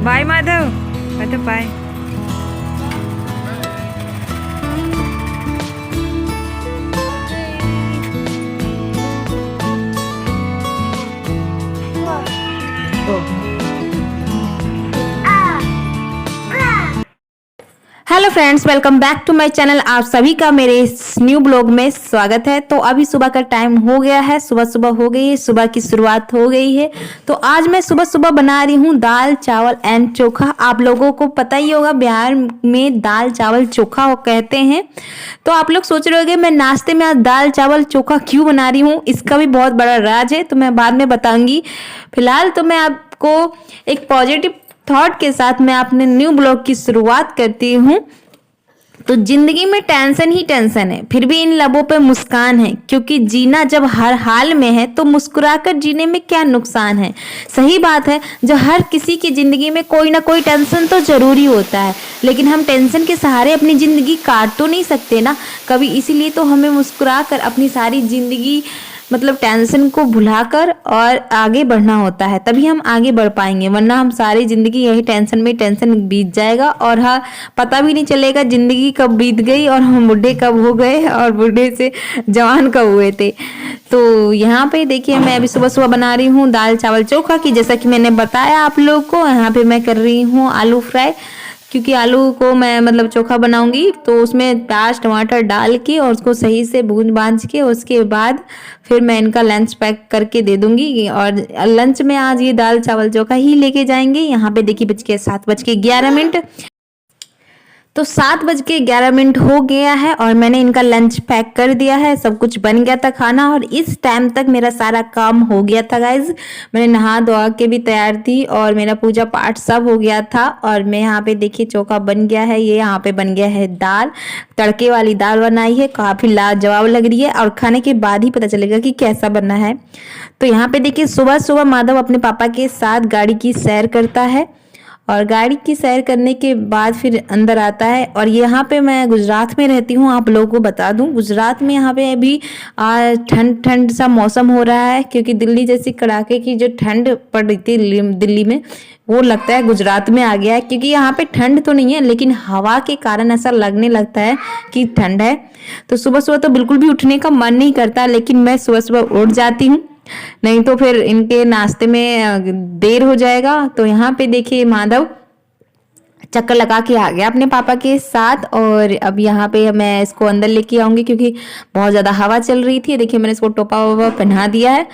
Bye Madhav. Madhav bye. Hello friends, welcome back to my channel. आप सभी का मेरे इस न्यू ब्लॉग में स्वागत है। तो अभी सुबह का टाइम हो गया है, सुबह सुबह हो गई है, सुबह की शुरुआत हो गई है। तो आज मैं सुबह सुबह बना रही हूँ दाल चावल एंड चोखा। आप लोगों को पता ही होगा बिहार में दाल चावल चोखा कहते हैं। तो आप लोग सोच रहे होंगे मैं नाश्ते में आज दाल चावल चोखा क्यों बना रही हूँ, इसका भी बहुत बड़ा राज है, तो मैं बाद में बताऊंगी। फिलहाल तो मैं आपको एक पॉजिटिव थॉट के साथ मैं अपने न्यू ब्लॉग की शुरुआत करती हूँ। तो जिंदगी में टेंशन ही टेंशन है, फिर भी इन लबों पे मुस्कान है, क्योंकि जीना जब हर हाल में है तो मुस्कुराकर जीने में क्या नुकसान है। सही बात है, जो हर किसी की जिंदगी में कोई ना कोई टेंशन तो जरूरी होता है, लेकिन हम टेंशन के सहारे अपनी जिंदगी काट तो नहीं सकते ना कभी। इसीलिए तो हमें मुस्कुराकर अपनी सारी जिंदगी मतलब टेंशन को भुलाकर और आगे बढ़ना होता है, तभी हम आगे बढ़ पाएंगे। वरना हम सारी जिंदगी यही टेंशन बीत जाएगा और हाँ, पता भी नहीं चलेगा जिंदगी कब बीत गई और हम बूढ़े कब हो गए और बूढ़े से जवान कब हुए थे। तो यहाँ पे देखिए मैं अभी सुबह सुबह बना रही हूँ दाल चावल चोखा की, जैसा कि मैंने बताया आप लोग को। यहाँ पे मैं कर रही हूँ आलू फ्राई, क्योंकि आलू को मैं मतलब चोखा बनाऊंगी तो उसमें प्याज टमाटर डाल के और उसको सही से भून भाज के उसके बाद फिर मैं इनका लंच पैक करके दे दूंगी। और लंच में आज ये दाल चावल चोखा ही लेके जाएंगे। यहाँ पे देखिए 7:11। तो 7:11 हो गया है और मैंने इनका लंच पैक कर दिया है। सब कुछ बन गया था खाना और इस टाइम तक मेरा सारा काम हो गया था गाइज। मैंने नहा धोआ के भी तैयार थी और मेरा पूजा पाठ सब हो गया था। और मैं यहाँ पे देखिए चोखा बन गया है, ये यहाँ पे बन गया है दाल, तड़के वाली दाल बनाई है, काफी लाजवाब लग रही है और खाने के बाद ही पता चलेगा कि कैसा बनना है। तो यहाँ पे देखिए सुबह सुबह माधव अपने पापा के साथ गाड़ी की सैर करता है और गाड़ी की सैर करने के बाद फिर अंदर आता है। और यहाँ पे मैं गुजरात में रहती हूँ, आप लोगों को बता दूँ गुजरात में यहाँ पे अभी ठंड ठंड सा मौसम हो रहा है, क्योंकि दिल्ली जैसी कड़ाके की जो ठंड पड़ रही थी दिल्ली में, वो लगता है गुजरात में आ गया है। क्योंकि यहाँ पे ठंड तो नहीं है लेकिन हवा के कारण ऐसा लगने लगता है कि ठंड है। तो सुबह सुबह तो बिल्कुल भी उठने का मन नहीं करता, लेकिन मैं सुबह सुबह उठ जाती हूँ, नहीं तो फिर इनके नाश्ते में देर हो जाएगा। तो यहाँ पे देखिए माधव चक्कर लगा के आ गया अपने पापा के साथ और अब यहाँ पे मैं इसको अंदर लेके आऊंगी, क्योंकि बहुत ज़्यादा हवा चल रही थी। देखिए मैंने इसको टोपा वोपा पहना दिया है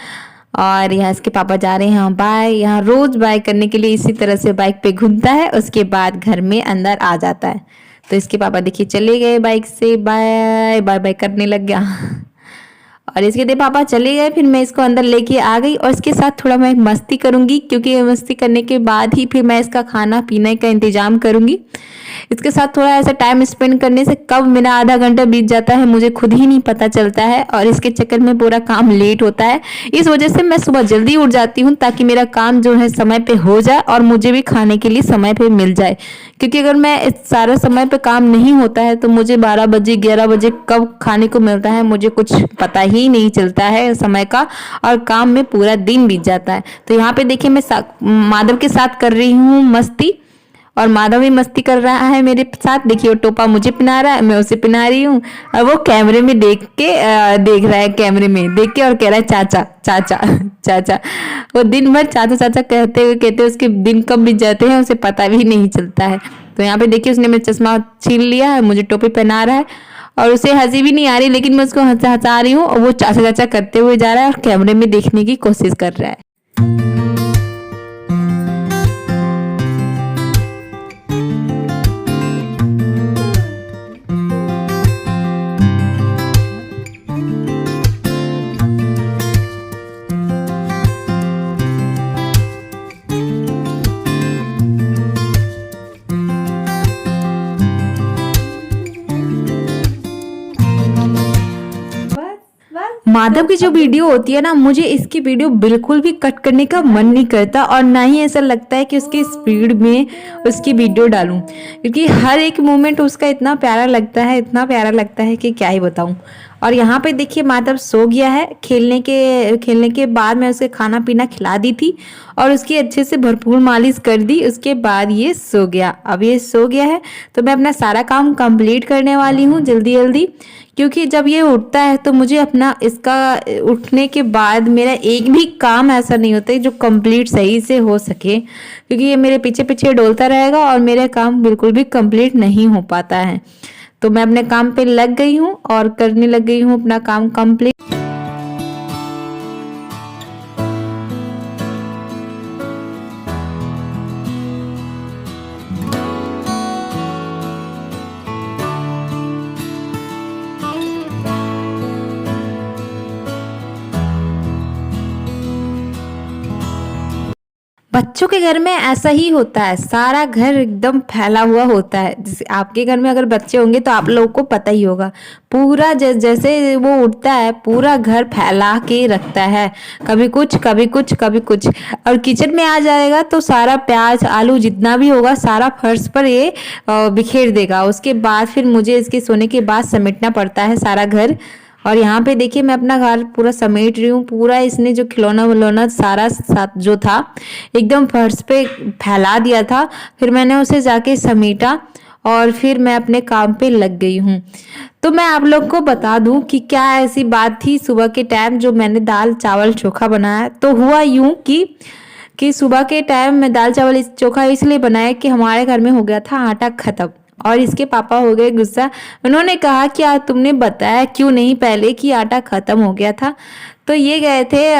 और यहाँ इसके पापा जा रहे हैं बाय। यहाँ रोज बाय करने के लिए इसी तरह से बाइक पे घूमता है, उसके बाद घर में अंदर आ जाता है। तो इसके पापा देखिए चले गए बाइक से, बाय बाय बाय करने लग गया और इसके दे पापा चले गए। फिर मैं इसको अंदर लेके आ गई और इसके साथ थोड़ा मैं मस्ती करूंगी, क्योंकि मस्ती करने के बाद ही फिर मैं इसका खाना पीने का इंतजाम करूंगी। इसके साथ थोड़ा ऐसा टाइम स्पेंड करने से कब मेरा आधा घंटा बीत जाता है मुझे खुद ही नहीं पता चलता है और इसके चक्कर में पूरा काम लेट होता है। इस वजह से मैं सुबह जल्दी उठ जाती हूँ ताकि मेरा काम जो है समय पे हो जाए और मुझे भी खाने के लिए समय पे मिल जाए। क्योंकि अगर मैं इस सारा समय पे काम नहीं होता है तो मुझे 12 बजे 11 बजे कब खाने को मिलता है मुझे कुछ पता ही नहीं चलता है समय का, और काम में पूरा दिन बीत जाता है। तो यहाँ पे देखिए मैं माधव के साथ कर रही हूँ मस्ती और माधव भी मस्ती कर रहा है मेरे साथ। देखिए वो टोपा मुझे पहना रहा है, मैं उसे पहना रही हूँ और वो कैमरे में देख रहा है, कैमरे में देख के और कह रहा है चाचा चाचा चाचा। वो दिन भर चाचा चाचा कहते उसके दिन कब बीत जाते हैं उसे पता भी नहीं चलता है। तो यहाँ पे देखिए उसने मेरा चश्मा छीन लिया है, मुझे टोपी पहना रहा है और उसे हंसी भी नहीं आ रही, लेकिन मैं उसको हंसा रही हूँ और वो चाचा चाचा करते हुए जा रहा है और कैमरे में देखने की कोशिश कर रहा है। माधव की जो वीडियो होती है ना, मुझे इसकी वीडियो बिल्कुल भी कट करने का मन नहीं करता और ना ही ऐसा लगता है कि उसकी स्पीड में उसकी वीडियो डालूं, क्योंकि हर एक मोमेंट उसका इतना प्यारा लगता है, इतना प्यारा लगता है कि क्या ही बताऊं। और यहाँ पे देखिए माधव सो गया है। खेलने के बाद मैं उसे खाना पीना खिला दी थी और उसकी अच्छे से भरपूर मालिश कर दी। उसके बाद ये सो गया। अब ये सो गया है तो मैं अपना सारा काम कंप्लीट करने वाली हूँ जल्दी जल्दी, क्योंकि जब ये उठता है तो मुझे अपना इसका उठने के बाद मेरा एक भी काम ऐसा नहीं होता है जो कंप्लीट सही से हो सके, क्योंकि ये मेरे पीछे पीछे डोलता रहेगा और मेरा काम बिल्कुल भी कंप्लीट नहीं हो पाता है। तो मैं अपने काम पे लग गई हूँ और करने लग गई हूँ अपना काम कंप्लीट। बच्चों के घर में ऐसा ही होता है, सारा घर एकदम फैला हुआ होता है। जैसे आपके घर में अगर बच्चे होंगे तो आप लोगों को पता ही होगा, पूरा जैसे वो उठता है पूरा घर फैला के रखता है, कभी कुछ कभी कुछ कभी कुछ। और किचन में आ जाएगा तो सारा प्याज आलू जितना भी होगा सारा फर्श पर ये बिखेर देगा। उसके बाद फिर मुझे इसके सोने के बाद समेटना पड़ता है सारा घर। और यहाँ पे देखिए मैं अपना घर पूरा समेट रही हूँ। पूरा इसने जो खिलौना विलौना सारा साथ जो था एकदम फर्श पे फैला दिया था। फिर मैंने उसे जाके समेटा और फिर मैं अपने काम पे लग गई हूँ। तो मैं आप लोग को बता दूं कि क्या ऐसी बात थी सुबह के टाइम जो मैंने दाल चावल चोखा बनाया। तो हुआ यूं कि सुबह के टाइम मैं दाल चावल चोखा इसलिए बनाया कि हमारे घर में हो गया था आटा खत्म और इसके पापा हो गए गुस्सा। उन्होंने कहा कि आज तुमने बताया क्यों नहीं पहले कि आटा खत्म हो गया था। तो ये गए थे,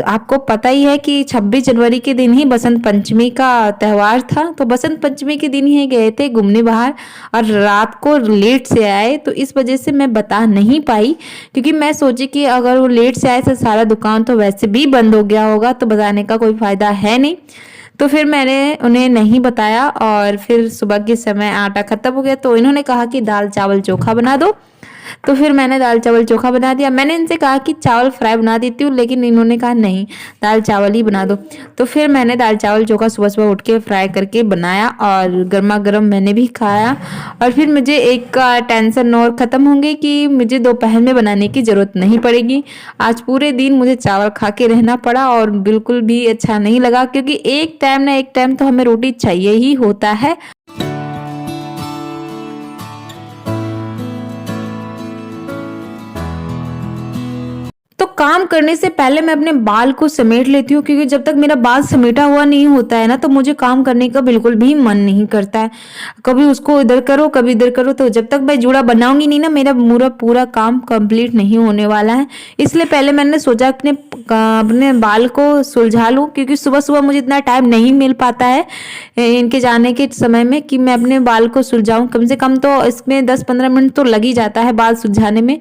आपको पता ही है कि 26 जनवरी के दिन ही बसंत पंचमी का त्यौहार था। तो बसंत पंचमी के दिन ही गए थे घूमने बाहर और रात को लेट से आए। तो इस वजह से मैं बता नहीं पाई, क्योंकि मैं सोची कि अगर वो लेट से आए तो सारा दुकान तो वैसे भी बंद हो गया होगा, तो बताने का कोई फायदा है नहीं। तो फिर मैंने उन्हें नहीं बताया और फिर सुबह के समय आटा खत्म हो गया तो इन्होंने कहा कि दाल चावल चोखा बना दो। तो फिर मैंने दाल चावल चोखा बना दिया। मैंने इनसे कहा कि चावल फ्राई बना देती हूँ, लेकिन इन्होंने कहा नहीं दाल चावल ही बना दो। तो फिर मैंने दाल चावल चोखा सुबह सुबह उठ के फ्राई करके बनाया और गर्मा गर्म मैंने भी खाया। और फिर मुझे एक टेंशन और ख़त्म होंगे कि मुझे दोपहर में बनाने की ज़रूरत नहीं पड़ेगी। आज पूरे दिन मुझे चावल खा के रहना पड़ा और बिल्कुल भी अच्छा नहीं लगा, क्योंकि एक टाइम तो हमें रोटी चाहिए ही होता है। तो काम करने से पहले मैं अपने बाल को समेट लेती हूँ, क्योंकि जब तक मेरा बाल समेटा हुआ नहीं होता है ना तो मुझे काम करने का बिल्कुल भी मन नहीं करता है। कभी उसको इधर करो कभी इधर करो, तो जब तक मैं जूड़ा बनाऊंगी नहीं ना मेरा पूरा काम कंप्लीट नहीं होने वाला है। इसलिए पहले मैंने सोचा अपने बाल को सुलझा लूँ, क्योंकि सुबह सुबह मुझे इतना टाइम नहीं मिल पाता है इनके जाने के समय में कि मैं अपने बाल को सुलझाऊँ। कम से कम तो इसमें 10-15 मिनट तो लग ही जाता है बाल सुलझाने में।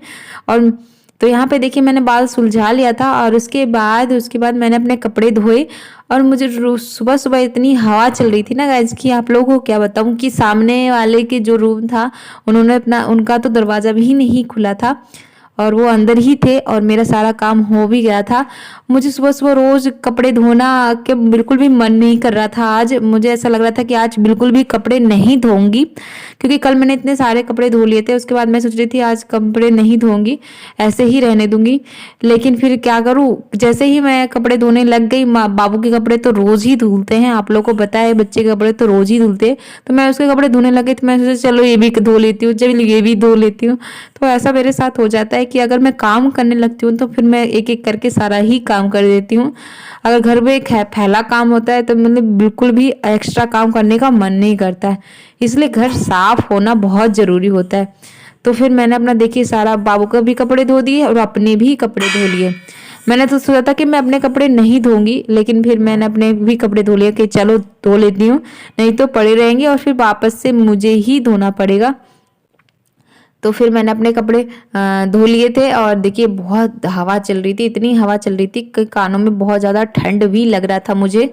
और तो यहाँ पे देखिए मैंने बाल सुलझा लिया था और उसके बाद मैंने अपने कपड़े धोए। और मुझे सुबह सुबह इतनी हवा चल रही थी ना गाइस कि आप लोगों को क्या बताऊं कि सामने वाले के जो रूम था उनका तो दरवाज़ा भी नहीं खुला था और वो अंदर ही थे और मेरा सारा काम हो भी गया था। मुझे सुबह सुबह रोज कपड़े धोना के बिल्कुल भी मन नहीं कर रहा था। आज मुझे ऐसा लग रहा था कि आज बिल्कुल भी कपड़े नहीं धोऊंगी, क्योंकि कल मैंने इतने सारे कपड़े धो लिए थे। उसके बाद मैं सोच रही थी आज कपड़े नहीं धोऊंगी, ऐसे ही रहने दूंगी। लेकिन फिर क्या करूँ, जैसे ही मैं कपड़े धोने लग गई, बाबू के कपड़े तो रोज ही धुलते हैं, आप लोग को पता है बच्चे के कपड़े तो रोज ही धुलते हैं। तो मैं उसके कपड़े धोने लगे तो मैं सोचा चलो ये भी धो लेती हूँ, चलो ये भी धो लेती हूँ। तो ऐसा मेरे साथ हो जाता है कि अगर मैं काम करने लगती हूँ तो फिर मैं एक एक करके सारा ही काम कर देती हूँ। अगर घर में फैला काम होता है तो मतलब बिल्कुल भी एक्स्ट्रा काम करने का मन नहीं करता है, इसलिए घर साफ होना बहुत ज़रूरी होता है। तो फिर मैंने अपना देखिए सारा बाबू का भी कपड़े धो दिए और अपने भी कपड़े धो लिए। मैंने तो सोचा था कि मैं अपने कपड़े नहीं धोऊंगी, लेकिन फिर मैंने अपने भी कपड़े धो लिए कि चलो धो लेती हूँ, नहीं तो पड़े रहेंगे और फिर वापस से मुझे ही धोना पड़ेगा। तो फिर मैंने अपने कपड़े धो लिए थे और देखिए बहुत हवा चल रही थी, इतनी हवा चल रही थी कि कानों में बहुत ज़्यादा ठंड भी लग रहा था मुझे।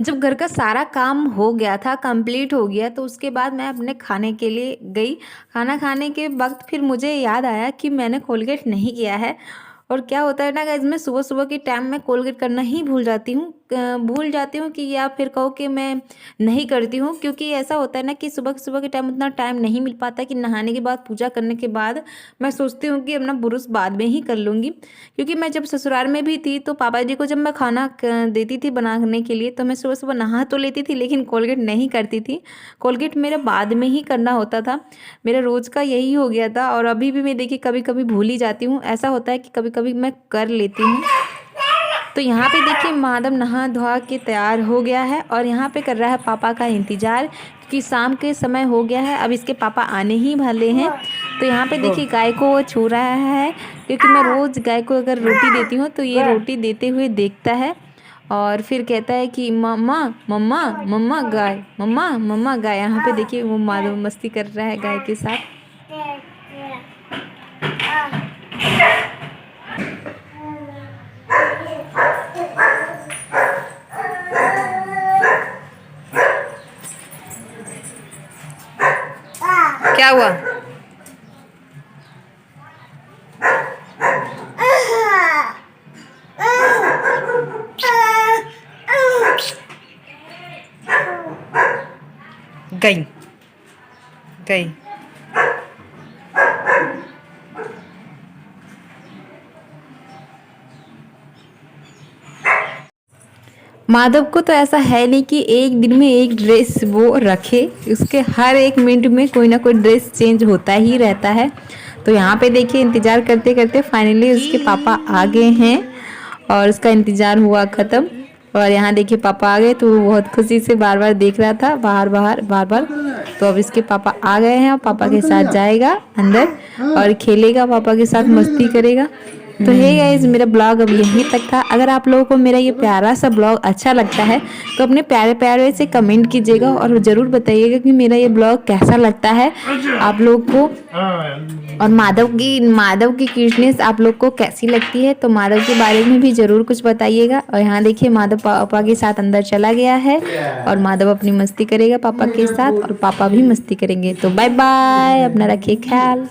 जब घर का सारा काम हो गया था, कंप्लीट हो गया, तो उसके बाद मैं अपने खाने के लिए गई। खाना खाने के वक्त फिर मुझे याद आया कि मैंने कोलगेट नहीं किया है। और क्या होता है ना गाइस, मैं सुबह सुबह के टाइम में कोलगेट करना ही भूल जाती हूँ कि या फिर कहो कि मैं नहीं करती हूँ, क्योंकि ऐसा होता है ना कि सुबह सुबह के टाइम उतना टाइम नहीं मिल पाता कि नहाने के बाद पूजा करने के बाद मैं सोचती हूँ कि अपना ब्रुश बाद में ही कर लूँगी। क्योंकि मैं जब ससुराल में भी थी तो पापा जी को जब मैं खाना देती थी बनाने के लिए, तो मैं सुबह सुबह नहा तो लेती थी लेकिन कोलगेट नहीं करती थी। कोलगेट मेरा बाद में ही करना होता था। मेरा रोज़ का यही हो गया था। और अभी भी मैं देखिए कभी कभी भूल ही जाती हूँ। ऐसा होता है कि कभी कभी मैं कर लेती हूँ। तो यहाँ पे देखिए माधव नहा धोआ के तैयार हो गया है और यहाँ पे कर रहा है पापा का इंतज़ार, क्योंकि शाम के समय हो गया है, अब इसके पापा आने ही वाले हैं। तो यहाँ पे देखिए गाय को वो छू रहा है, क्योंकि मैं रोज़ गाय को अगर रोटी देती हूँ तो ये रोटी देते हुए देखता है और फिर कहता है कि मम्मा मम्मा मम्मा गाय, मम्मा मम्मा गाय। यहाँ पे देखिए वो माधव मस्ती कर रहा है गाय के साथ। क्या हुआ? गई गई। माधव को तो ऐसा है नहीं कि एक दिन में एक ड्रेस वो रखे, उसके हर एक मिनट में कोई ना कोई ड्रेस चेंज होता ही रहता है। तो यहाँ पे देखिए इंतज़ार करते करते फाइनली उसके पापा आ गए हैं और उसका इंतज़ार हुआ ख़त्म। और यहाँ देखिए पापा आ गए तो वो बहुत खुशी से बार बार देख रहा था बार बार। तो अब इसके पापा आ गए हैं और पापा के साथ जाएगा अंदर और खेलेगा, पापा के साथ मस्ती करेगा। तो हे गाइस, मेरा ब्लॉग अब यहीं तक था। अगर आप लोगों को मेरा ये प्यारा सा ब्लॉग अच्छा लगता है तो अपने प्यारे प्यारे से कमेंट कीजिएगा और ज़रूर बताइएगा कि मेरा ये ब्लॉग कैसा लगता है आप लोग को, और माधव की क्यूटनेस आप लोग को कैसी लगती है। तो माधव के बारे में भी ज़रूर कुछ बताइएगा। और यहाँ देखिए माधव पापा के साथ अंदर चला गया है और माधव अपनी मस्ती करेगा पापा के साथ और पापा भी मस्ती करेंगे। तो बाय बाय, अपना रखिए ख्याल।